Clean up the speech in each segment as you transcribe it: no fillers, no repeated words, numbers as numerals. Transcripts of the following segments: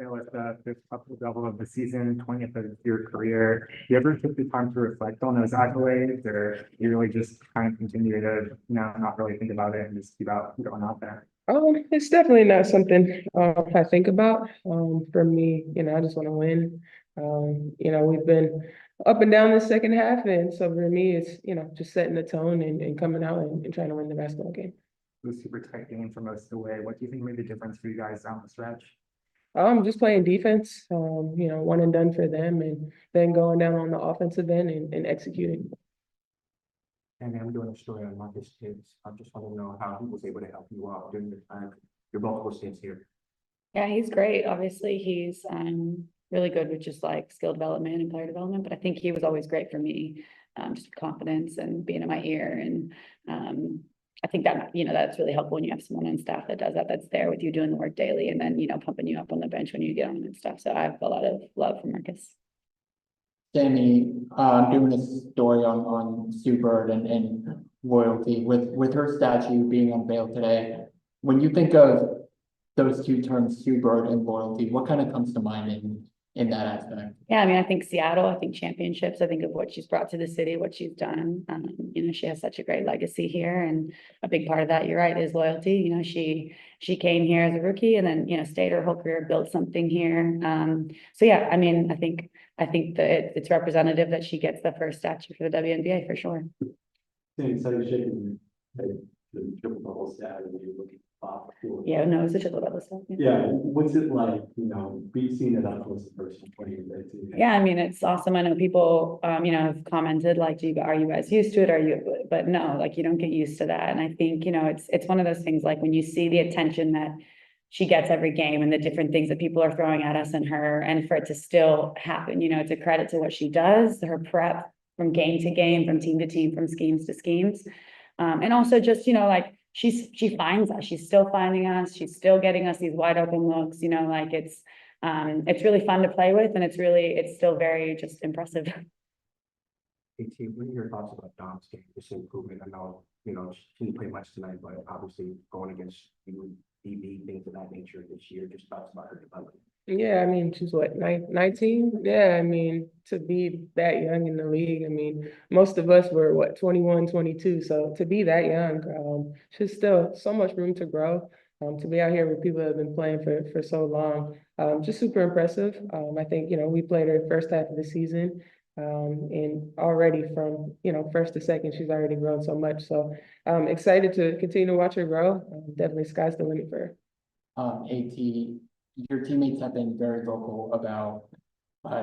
Alyssa, fifth triple double of the season, 20th of your career. You ever took the time to reflect on those accolades, or you really just kind of continue to, not really think about it and just keep going out there? It's definitely not something I think about. For me, I just want to win. We've been up and down this second half, and so for me, it's just setting the tone and coming out and trying to win the basketball game. It was a super tight game for most of the way. What do you think made the difference for you guys down the stretch? Just playing defense, one and done for them, and then going down on the offensive end and executing. And I'm doing a story on Marcus Tibbs. I just want to know how he was able to help you out during the time your multiple stints here. Yeah, he's great. Obviously, he's really good with just like skill development and player development, but I think he was always great for me, just with confidence and being in my ear. And I think that, that's really helpful when you have someone on staff that does that, that's there with you doing the work daily and then, pumping you up on the bench when you get on and stuff. So I have a lot of love for Marcus. Sammy, doing a story on Sue Bird and royalty with her statue being unveiled today. When you think of those two terms, Sue Bird and loyalty, what kind of comes to mind in that aspect? Yeah, I mean, I think Seattle, I think championships, I think of what she's brought to the city, what she's done. She has such a great legacy here, and a big part of that, you're right, is loyalty. She came here as a rookie and then, stayed her whole career, built something here. So yeah, I mean, I think that it's representative that she gets the first statue for the WNBA for sure. So you're shaking the triple double stat and you're looking off. Yeah, no, it's a triple double stuff. Yeah, what's it like, be seeing it up close in person? Yeah, I mean, it's awesome. I know people, have commented like, are you guys used to it? But no, like you don't get used to that. And I think, it's one of those things like when you see the attention that she gets every game and the different things that people are throwing at us and her, and for it to still happen, it's a credit to what she does, her prep from game to game, from team to team, from schemes to schemes. And also just, like she finds us, she's still finding us, she's still getting us these wide open looks, like it's really fun to play with, and it's still very just impressive. Hey, team, what are your thoughts about Dom's game, this improvement? I know, she didn't play much tonight, but obviously going against you, DB, things of that nature this year, just thoughts about her development. Yeah, I mean, she's what, 19? Yeah, I mean, to be that young in the league, I mean, most of us were what, 21, 22. So to be that young, she's still so much room to grow. To be out here with people that have been playing for so long, just super impressive. I think, we played her first half of the season. And already from, first to second, she's already grown so much. So I'm excited to continue to watch her grow. Definitely sky's the limit for her. AT, your teammates have been very vocal about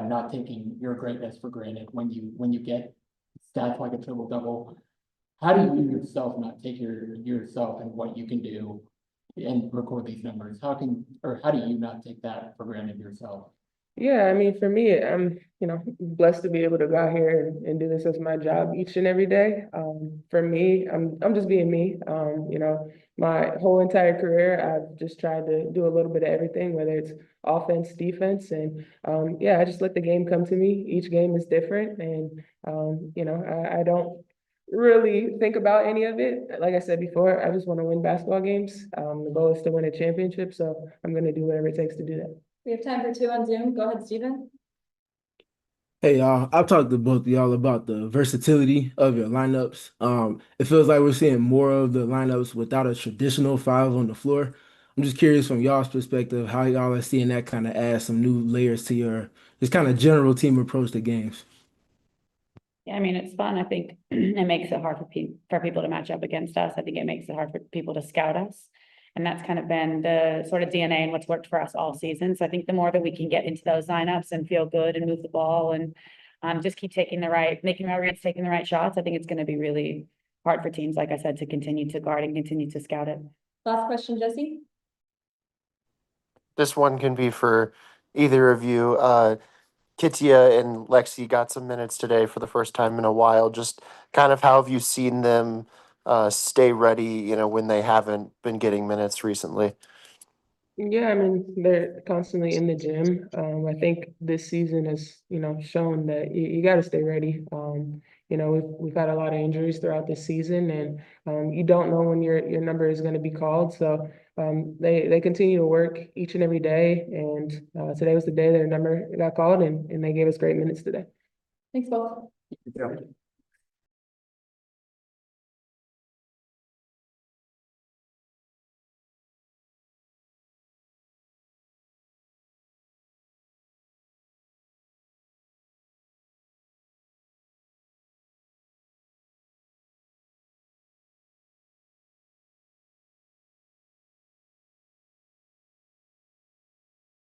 not taking your greatness for granted when you get stats like a triple double. How do you yourself not take yourself and what you can do and record these numbers? How do you not take that for granted yourself? Yeah, I mean, for me, I'm, blessed to be able to go out here and do this as my job each and every day. For me, I'm just being me. My whole entire career, I've just tried to do a little bit of everything, whether it's offense, defense, and I just let the game come to me. Each game is different, and I don't really think about any of it. Like I said before, I just want to win basketball games. The goal is to win a championship, so I'm going to do whatever it takes to do that. We have time for two on Zoom. Go ahead, Stephen. Hey y'all, I've talked to both of y'all about the versatility of your lineups. It feels like we're seeing more of the lineups without a traditional five on the floor. I'm just curious from y'all's perspective how y'all are seeing that kind of add some new layers to your just kind of general team approach to games. Yeah, I mean, it's fun. I think it makes it hard for people to match up against us. I think it makes it hard for people to scout us. And that's kind of been the sort of DNA and what's worked for us all season. So I think the more that we can get into those lineups and feel good and move the ball and just keep making the right reads, taking the right shots, I think it's going to be really hard for teams, like I said, to continue to guard and continue to scout it. Last question, Jesse. This one can be for either of you. Kitia and Lexi got some minutes today for the first time in a while. Just kind of how have you seen them stay ready, when they haven't been getting minutes recently? Yeah, I mean, they're constantly in the gym. I think this season has, shown that you got to stay ready. we've had a lot of injuries throughout this season, and you don't know when your number is going to be called. So they continue to work each and every day, and today was the day their number got called, and they gave us great minutes today. Thanks both. Yeah.